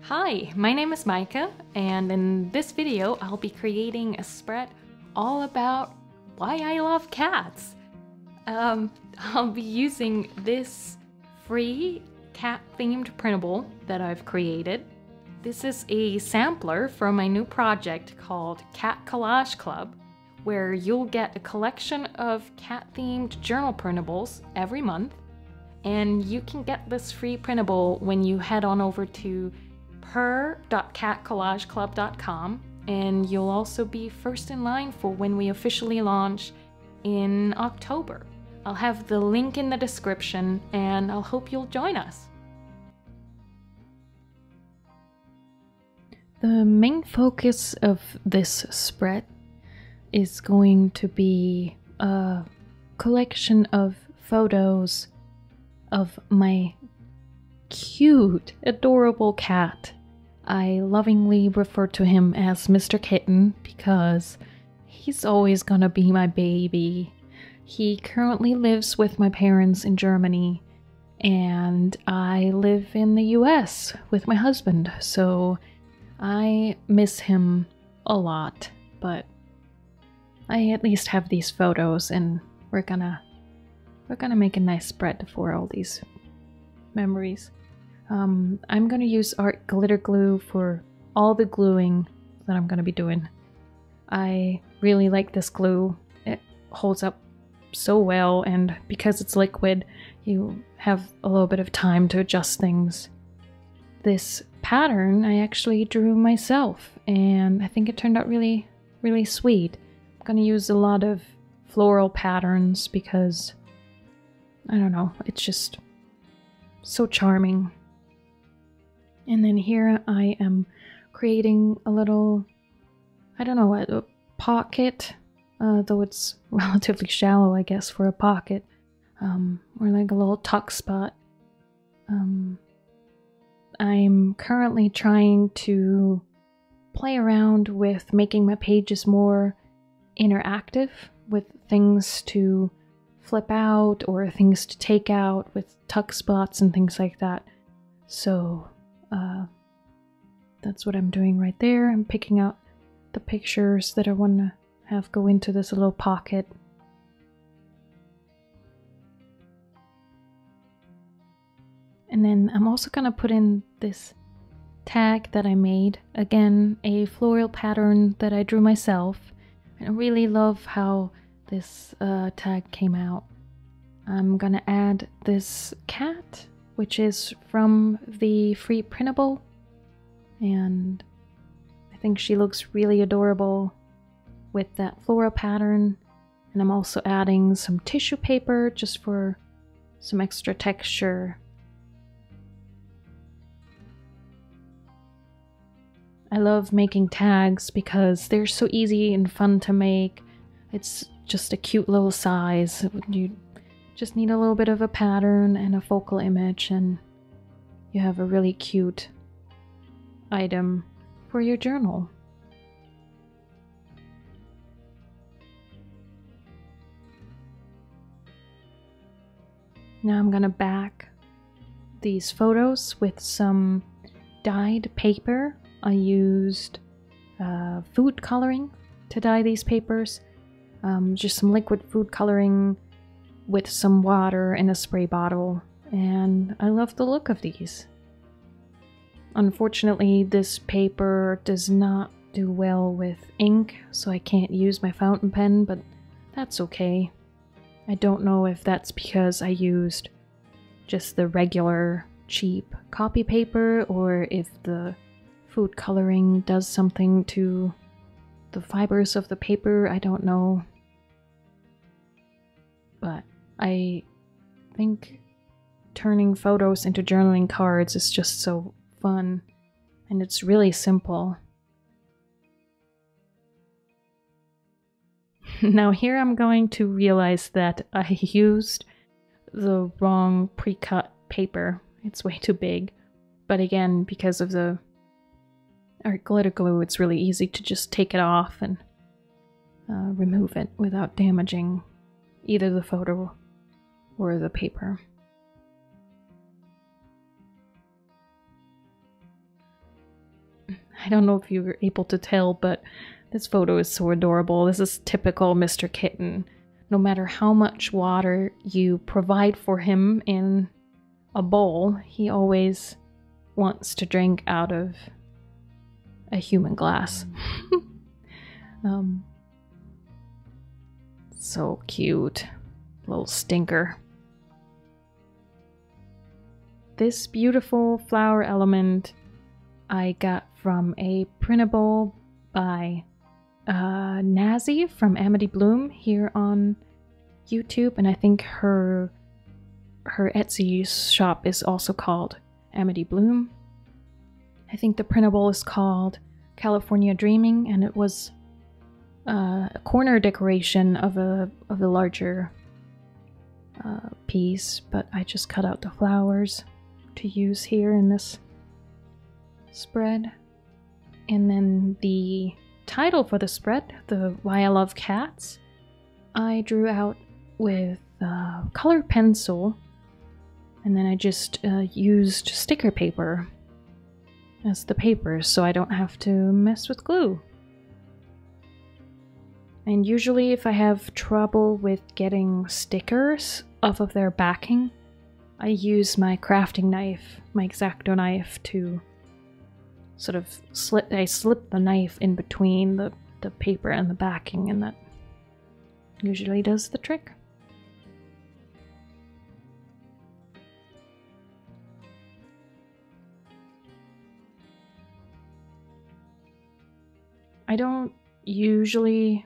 Hi, my name is Micah, and in this video I'll be creating a spread all about why I love cats. I'll be using this free cat-themed printable that I've created. This is a sampler from my new project called Cat Collage Club, where you'll get a collection of cat-themed journal printables every month, and you can get this free printable when you head on over to per.catcollageclub.com, and you'll also be first in line for when we officially launch in October. I'll have the link in the description, and I'll hope you'll join us. The main focus of this spread is going to be a collection of photos of my cute, adorable cat. I lovingly refer to him as Mr. Kitten because he's always gonna be my baby. He currently lives with my parents in Germany, and I live in the US with my husband, so I miss him a lot, but I at least have these photos, and we're gonna make a nice spread for all these memories. I'm gonna use art glitter glue for all the gluing that I'm gonna be doing. I really like this glue. It holds up so well, and because it's liquid, you have a little bit of time to adjust things. This pattern I actually drew myself, and I think it turned out really, really sweet. I'm gonna use a lot of floral patterns because, I don't know, it's just so charming. And then here I am creating a little, I don't know, a pocket, though it's relatively shallow, I guess, for a pocket, or like a little tuck spot. I'm currently trying to play around with making my pages more interactive, with things to flip out or things to take out with tuck spots and things like that. So that's what I'm doing right there. I'm picking out the pictures that I want to have go into this little pocket. And then I'm also going to put in this tag that I made. Again, a floral pattern that I drew myself. I really love how this tag came out. I'm gonna add this cat, which is from the free printable, and I think she looks really adorable with that floral pattern. And I'm also adding some tissue paper just for some extra texture. I love making tags because they're so easy and fun to make. It's just a cute little size. You just need a little bit of a pattern and a focal image, and you have a really cute item for your journal. Now I'm gonna back these photos with some dyed paper. I used food coloring to dye these papers. Just some liquid food coloring with some water in a spray bottle, and I love the look of these. Unfortunately, this paper does not do well with ink, so I can't use my fountain pen, but that's okay. I don't know if that's because I used just the regular cheap copy paper, or if the food coloring does something to the fibers of the paper. I don't know. But I think turning photos into journaling cards is just so fun, and it's really simple. Now here I'm going to realize that I used the wrong pre-cut paper. It's way too big. But again, because of the art glitter glue, it's really easy to just take it off and remove it without damaging either the photo or the paper. I don't know if you were able to tell, but this photo is so adorable. This is typical Mr. Kitten. No matter how much water you provide for him in a bowl, he always wants to drink out of a human glass. So cute. Little stinker. This beautiful flower element I got from a printable by Nazi from Amity Bloom here on YouTube, and I think her Etsy shop is also called Amity Bloom. I think the printable is called California Dreaming, and it was a corner decoration of a larger piece, but I just cut out the flowers to use here in this spread. And then the title for the spread, the Why I Love Cats, I drew out with colored pencil, and then I just used sticker paper as the paper so I don't have to mess with glue. And usually if I have trouble with getting stickers off of their backing, I use my crafting knife, my X-Acto knife, to sort of slip the knife in between the paper and the backing, and that usually does the trick. I don't usually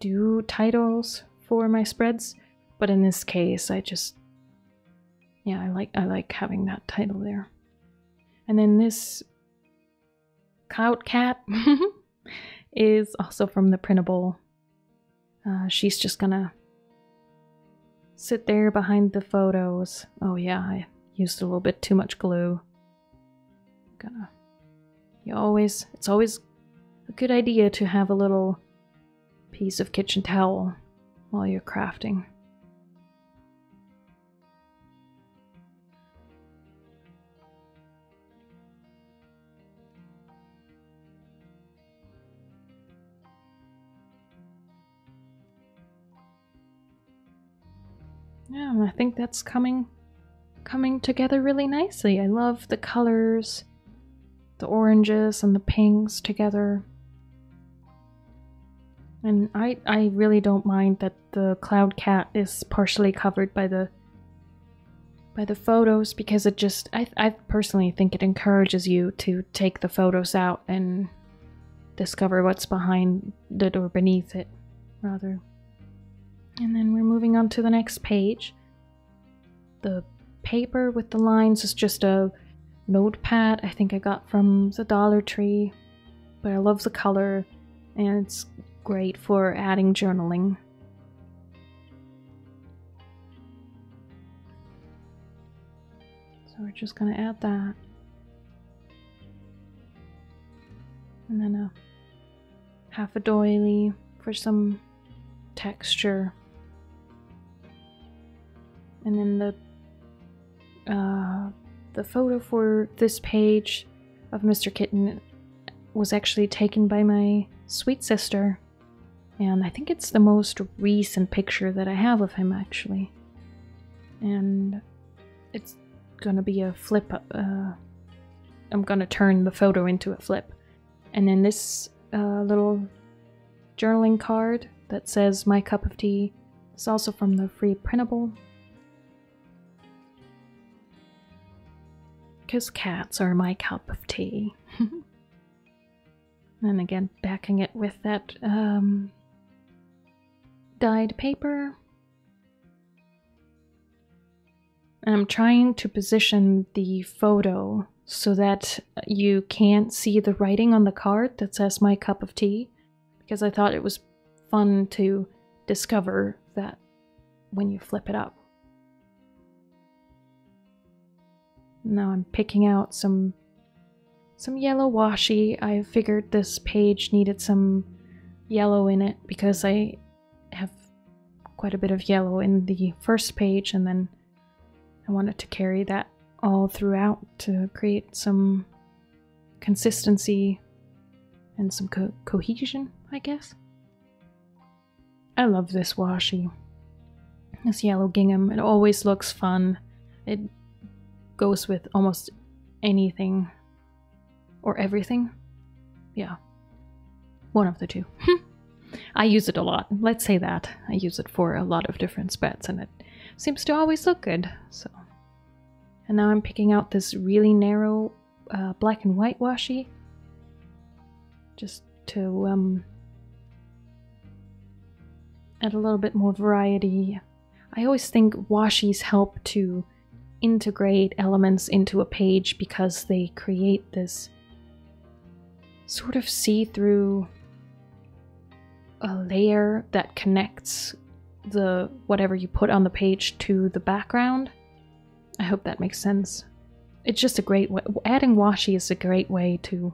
do titles for my spreads, but in this case I just, yeah, I like having that title there. And then this cloud cat is also from the printable. She's just gonna sit there behind the photos. Oh yeah, I used a little bit too much glue. It's always a good idea to have a little piece of kitchen towel while you're crafting. Yeah, and I think that's coming together really nicely. I love the colors, the oranges and the pinks together. And I really don't mind that the cloud cat is partially covered by the photos, because it just, I personally think it encourages you to take the photos out and discover what's behind it, or beneath it, rather. And then we're moving on to the next page. The paper with the lines is just a notepad I think I got from the Dollar Tree, but I love the color and it's great for adding journaling. So we're just gonna add that. And then a half a doily for some texture. And then the photo for this page of Mr. Kitten was actually taken by my sweet sister, and I think it's the most recent picture that I have of him, actually. And it's gonna be a flip. I'm gonna turn the photo into a flip. And then this little journaling card that says "My Cup of Tea" is also from the free printable. Because cats are my cup of tea. And again, backing it with that dyed paper. And I'm trying to position the photo so that you can't see the writing on the card that says "My Cup of Tea," because I thought it was fun to discover that when you flip it up. Now I'm picking out some yellow washi. I figured this page needed some yellow in it because I have quite a bit of yellow in the first page, and then I wanted to carry that all throughout to create some consistency and some cohesion, I guess. I love this washi. This yellow gingham, it always looks fun. It goes with almost anything or everything. Yeah, one of the two. I use it a lot. Let's say that. I use it for a lot of different spreads and it seems to always look good. So, and now I'm picking out this really narrow black and white washi just to add a little bit more variety. I always think washis help to integrate elements into a page because they create this sort of see-through layer that connects the whatever you put on the page to the background. I hope that makes sense. It's just a great way. Adding washi is a great way to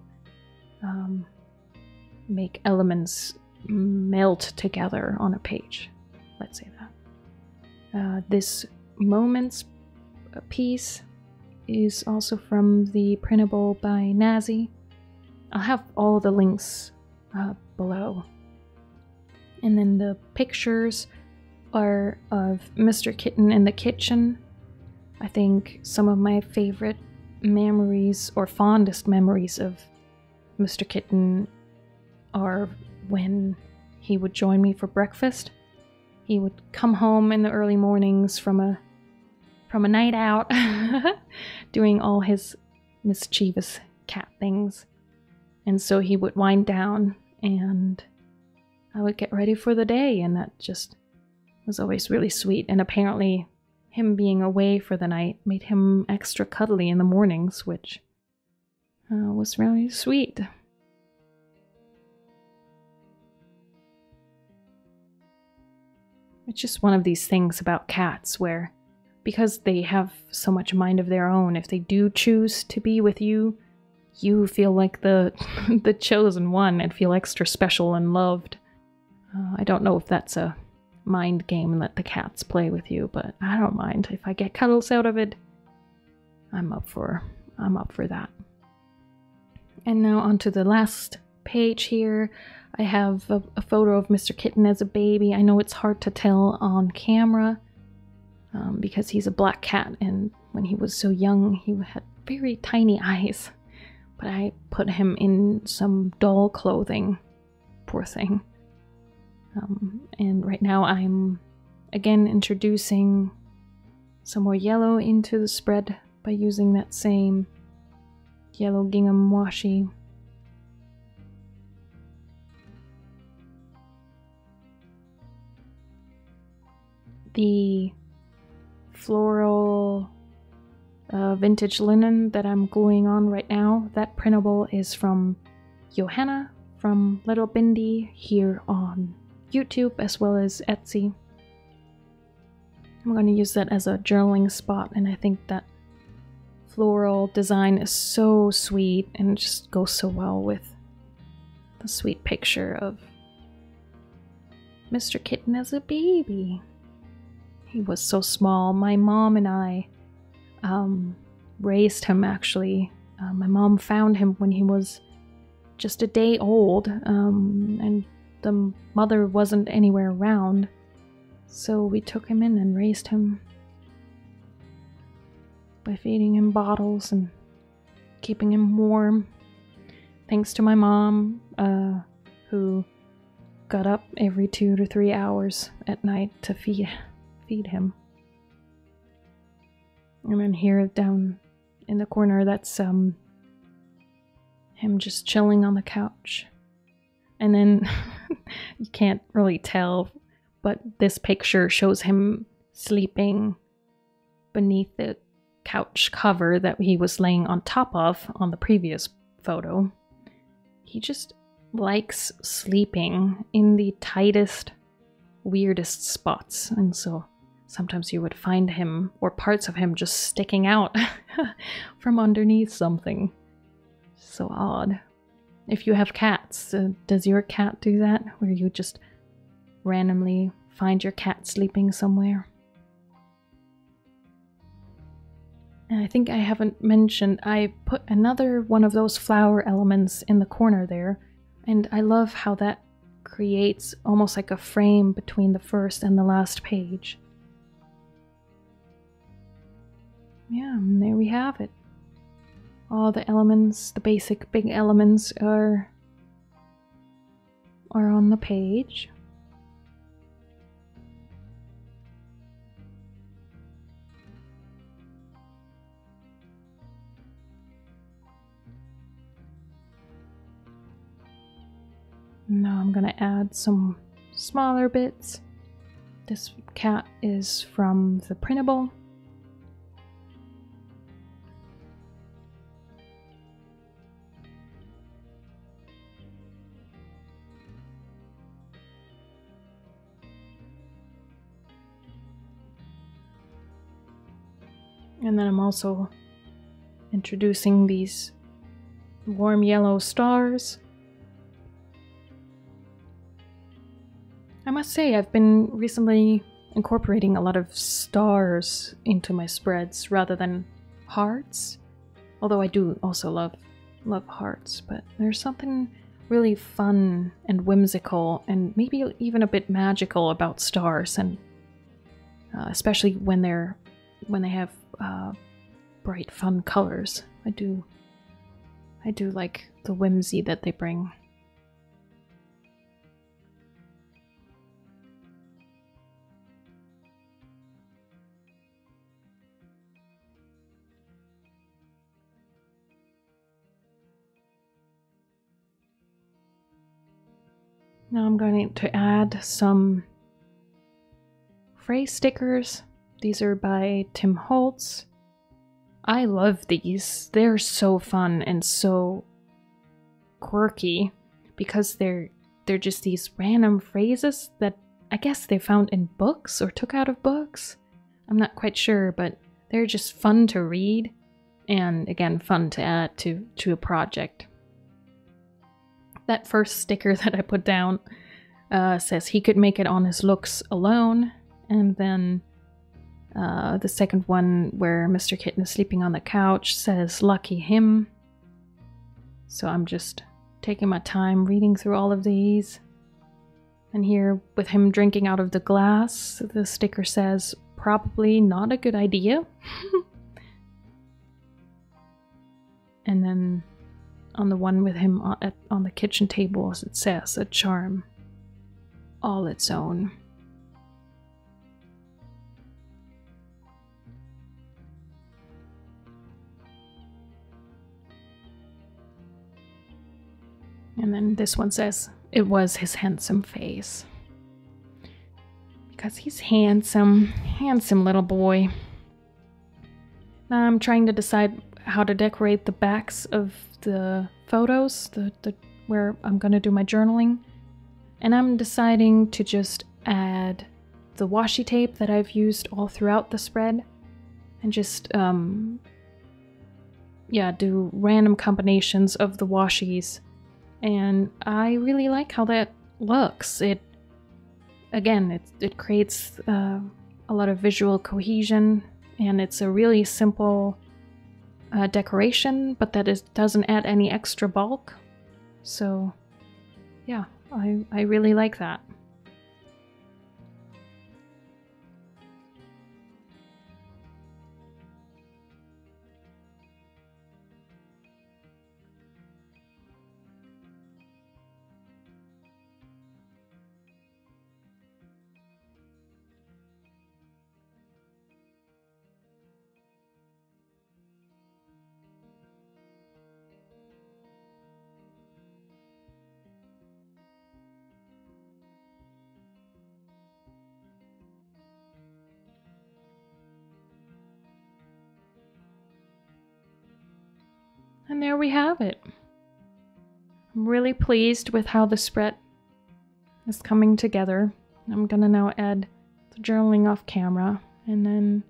make elements melt together on a page. Let's say that. This Moments piece is also from the Printable by Nazi. I'll have all the links below. And then the pictures are of Mr. Kitten in the kitchen. I think some of my favorite memories or fondest memories of Mr. Kitten are when he would join me for breakfast. He would come home in the early mornings from a night out doing all his mischievous cat things. And so he would wind down and I would get ready for the day, and that just was always really sweet. And apparently him being away for the night made him extra cuddly in the mornings, which was really sweet. It's just one of these things about cats where, because they have so much mind of their own, if they do choose to be with you, you feel like the the chosen one and feel extra special and loved. I don't know if that's a mind game and let the cats play with you, but I don't mind. If I get cuddles out of it, I'm up for that. And now onto the last page here. I have a photo of Mr. Kitten as a baby. I know it's hard to tell on camera because he's a black cat, and when he was so young, he had very tiny eyes. But I put him in some doll clothing. Poor thing. And right now I'm again introducing some more yellow into the spread by using that same yellow gingham washi. The floral vintage linen that I'm gluing on right now, that printable is from Johanna from Little Bindy here on YouTube as well as Etsy. I'm going to use that as a journaling spot, and I think that floral design is so sweet and just goes so well with the sweet picture of Mr. Kitten as a baby. He was so small. My mom and I raised him, actually. My mom found him when he was just a day old, and the mother wasn't anywhere around, so we took him in and raised him by feeding him bottles and keeping him warm. Thanks to my mom, who got up every 2 to 3 hours at night to feed him. And then here down in the corner, that's him just chilling on the couch. And then you can't really tell, but this picture shows him sleeping beneath the couch cover that he was laying on top of on the previous photo. He just likes sleeping in the tightest, weirdest spots, and so sometimes you would find him or parts of him just sticking out from underneath something. So odd. If you have cats, does your cat do that? Where you just randomly find your cat sleeping somewhere? And I think I haven't mentioned, I put another one of those flower elements in the corner there, And I love how that creates almost like a frame between the first and the last page. Yeah, and there we have it. All the elements, the basic big elements are on the page. Now I'm gonna add some smaller bits. This cat is from the Printable. And then I'm also introducing these warm yellow stars. I must say, I've been recently incorporating a lot of stars into my spreads rather than hearts. Although I do also love hearts, but there's something really fun and whimsical and maybe even a bit magical about stars, and especially when they have bright, fun colors. I do like the whimsy that they bring. Now I'm going to add some phrase stickers. These are by Tim Holtz. I love these. They're so fun and so quirky because they're just these random phrases that I guess they found in books or took out of books. I'm not quite sure, but they're just fun to read and again fun to add to a project. That first sticker that I put down says he could make it on his looks alone, and then the second one where Mr. Kitten is sleeping on the couch says lucky him. So I'm just taking my time reading through all of these. And here with him drinking out of the glass, the sticker says probably not a good idea. And then on the one with him on the kitchen table, it says a charm all its own. And then this one says it was his handsome face. Because he's handsome little boy. Now I'm trying to decide how to decorate the backs of the photos, where I'm gonna do my journaling. And I'm deciding to just add the washi tape that I've used all throughout the spread. And just, yeah, do random combinations of the washies. And I really like how that looks. It creates a lot of visual cohesion, and it's a really simple decoration, but that doesn't add any extra bulk. So yeah, I really like that. And there we have it. I'm really pleased with how the spread is coming together. I'm gonna now add the journaling off camera, and then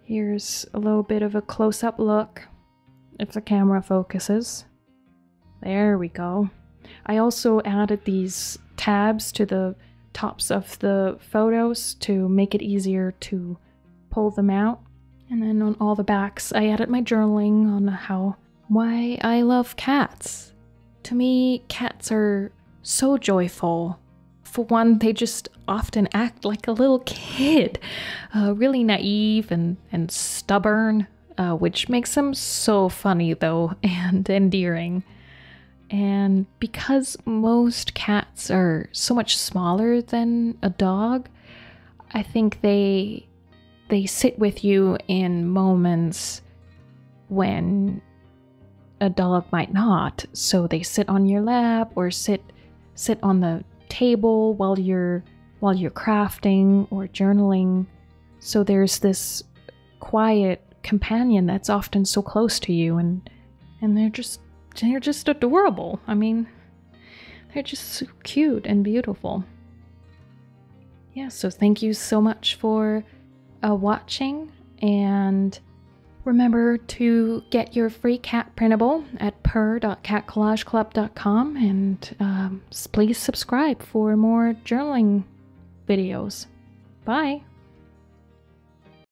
here's a little bit of a close-up look if the camera focuses. There we go. I also added these tabs to the tops of the photos to make it easier to pull them out. And then on all the backs, I added my journaling on why I love cats. To me, cats are so joyful. For one, they just often act like a little kid, really naive and stubborn, which makes them so funny though, and endearing. And because most cats are so much smaller than a dog, I think they sit with you in moments when a dog might not. So they sit on your lap or sit on the table while you're crafting or journaling. So there's this quiet companion that's often so close to you, and they're just adorable. I mean, they're just so cute and beautiful. Yeah, so thank you so much for watching, and remember to get your free cat printable at purr.catcollageclub.com, and please subscribe for more journaling videos. Bye!